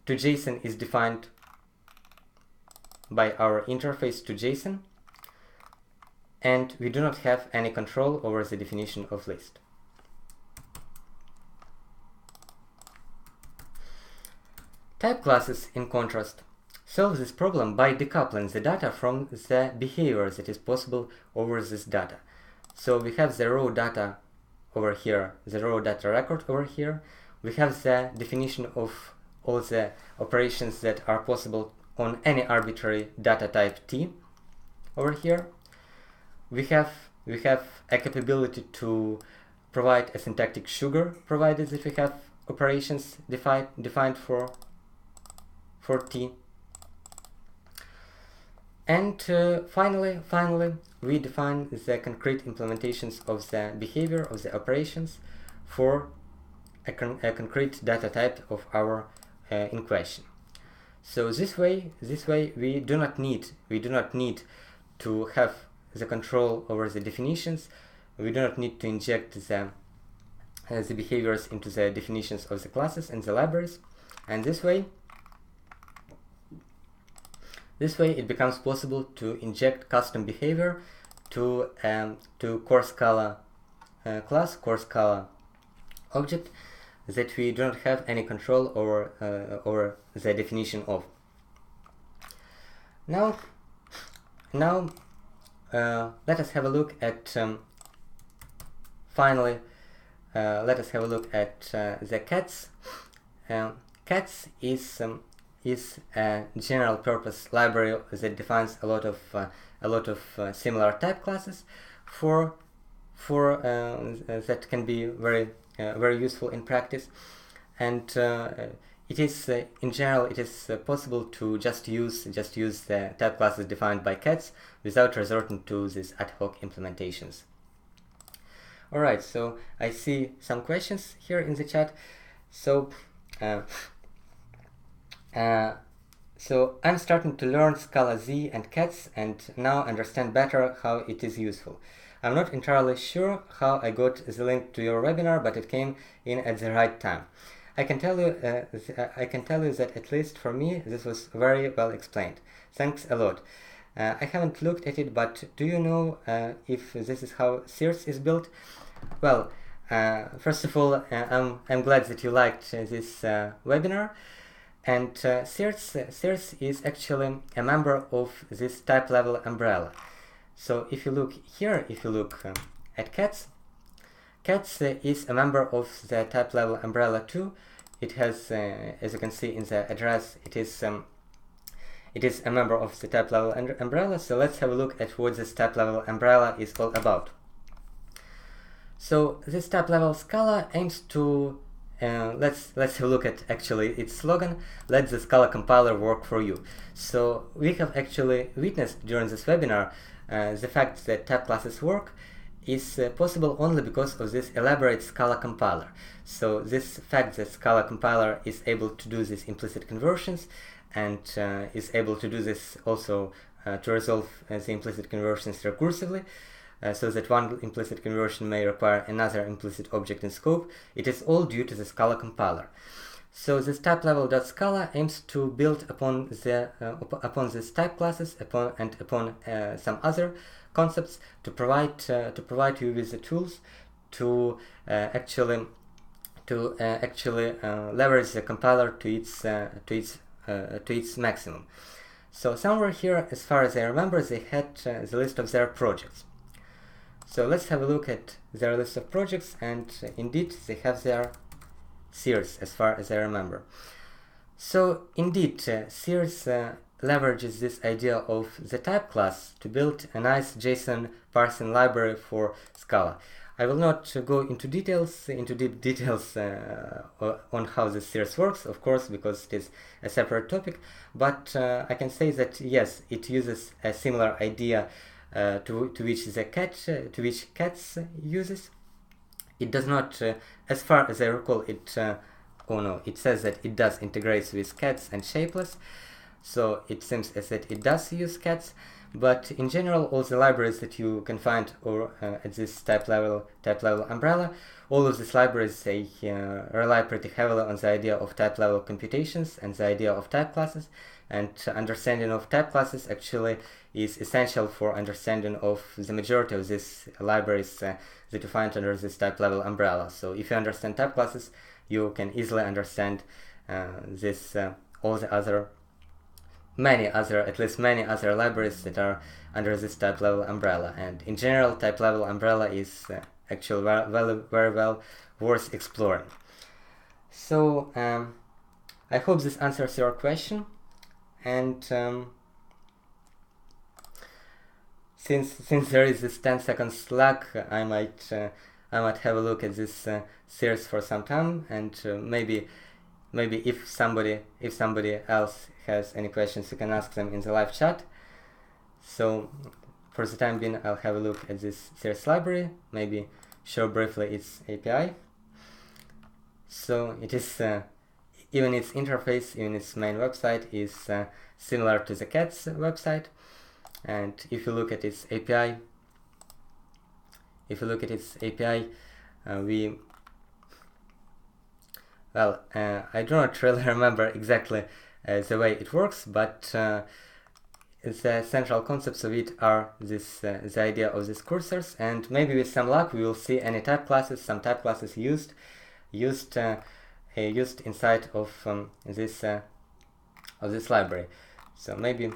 toJSON is defined by our interface toJSON, and we do not have any control over the definition of list. Type classes, in contrast, solve this problem by decoupling the data from the behavior that is possible over this data. So we have the raw data over here, the raw data record over here. We have the definition of all the operations that are possible on any arbitrary data type T over here. We have a capability to provide a syntactic sugar, provided that we have operations defined for T. And finally, we define the concrete implementations of the behavior of the operations for a concrete data type of our in question. So this way we do not need to have the control over the definitions. We do not need to inject the behaviors into the definitions of the classes and the libraries, and this way it becomes possible to inject custom behavior to core Scala class, core Scala object that we do not have any control over the definition of. Now let us have a look at finally let us have a look at the cats. Cats is a general purpose library that defines a lot of similar type classes for that can be very useful in practice, and it is in general it is possible to just use the type classes defined by cats without resorting to these ad hoc implementations. Alright, so I see some questions here in the chat. So so I'm starting to learn Scala Z and cats and now understand better how it is useful. I'm not entirely sure how I got the link to your webinar, but it came in at the right time. I can tell you that at least for me this was very well explained. Thanks a lot. I haven't looked at it, but do you know if this is how Circe is built? Well, first of all, I'm glad that you liked this webinar. And Circe is actually a member of this type level umbrella. So if you look here, if you look at cats is a member of the type level umbrella too. It has, as you can see in the address, it is a member of the type level umbrella. So let's have a look at what this type level umbrella is all about. So this type level Scala aims to let's have a look at actually its slogan: let the Scala compiler work for you. So we have actually witnessed during this webinar the fact that type classes work is possible only because of this elaborate Scala compiler. So this fact that Scala compiler is able to do these implicit conversions and is able to do this also to resolve the implicit conversions recursively, so that one implicit conversion may require another implicit object in scope, it is all due to the Scala compiler. So this type level.scala aims to build upon these type classes upon some other concepts to provide you with the tools to actually leverage the compiler to its maximum. So somewhere here, as far as I remember, they had the list of their projects. So let's have a look at their list of projects, and indeed they have their Circe, as far as I remember. So indeed, Circe leverages this idea of the type class to build a nice JSON parsing library for Scala. I will not go into deep details on how this Circe works, of course, because it is a separate topic, but I can say that yes, it uses a similar idea to which cats uses. It does not, as far as I recall, it oh no, it says that it does integrate with cats and shapeless, so it seems as that it does use cats. But in general, all the libraries that you can find or at this type level umbrella, all of these libraries, they rely pretty heavily on the idea of type level computations and the idea of type classes, and understanding of type classes actually is essential for understanding of the majority of these libraries that you find under this type level umbrella. So if you understand type classes, you can easily understand all the other at least many other libraries that are under this type level umbrella. And in general, type level umbrella is actually very well worth exploring. So I hope this answers your question. And since there is this 10 seconds lag, I might have a look at this series for some time, and maybe if somebody else has any questions, you can ask them in the live chat. So for the time being, I'll have a look at this series library, maybe show briefly its API. So it is even its interface, even its main website is similar to the cat's website. And if you look at its API, I do not really remember exactly the way it works, but the central concepts of it are the idea of these cursors, and maybe with some luck we will see any type classes, some type classes used inside of this library. So maybe,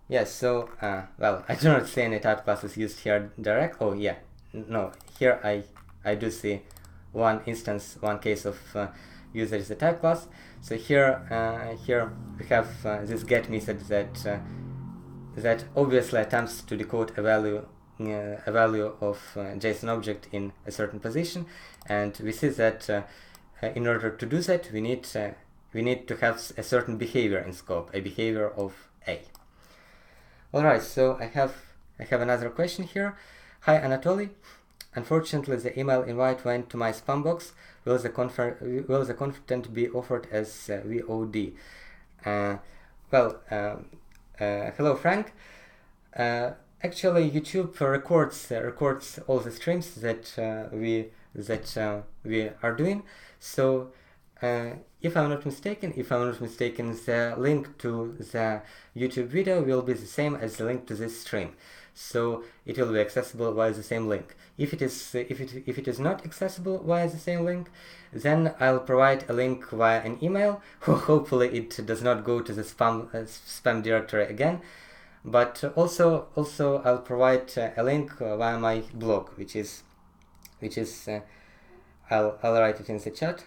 yes. So I do not see any type classes used here direct. Oh yeah, no. Here I do see one case of user is a type class. So here we have this get method that obviously attempts to decode a value of JSON object in a certain position, and we see that in order to do that we need to have a certain behavior in scope, a behavior of A. Alright, so I have another question here. Hi Anatoly. Unfortunately, the email invite went to my spam box. Will the content be offered as VOD? Hello, Frank. Actually, YouTube records all the streams that we are doing. So, if I'm not mistaken, the link to the YouTube video will be the same as the link to this stream. So it will be accessible via the same link. If it is not accessible via the same link, then I'll provide a link via an email. Hopefully it does not go to the spam directory again. But also I'll provide a link via my blog, which is I'll write it in the chat.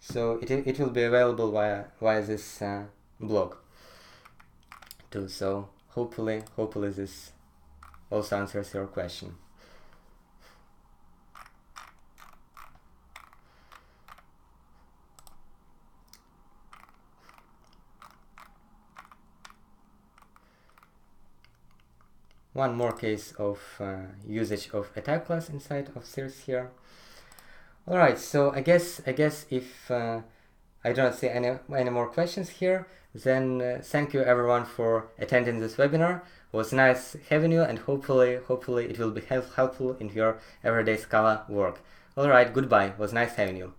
So it will be available via this blog too. So hopefully this also answers your question. One more case of usage of a type class inside of series here. Alright, so I guess if I don't see any more questions here, then thank you everyone for attending this webinar. It was nice having you, and hopefully it will be helpful in your everyday Scala work. Alright, goodbye. It was nice having you.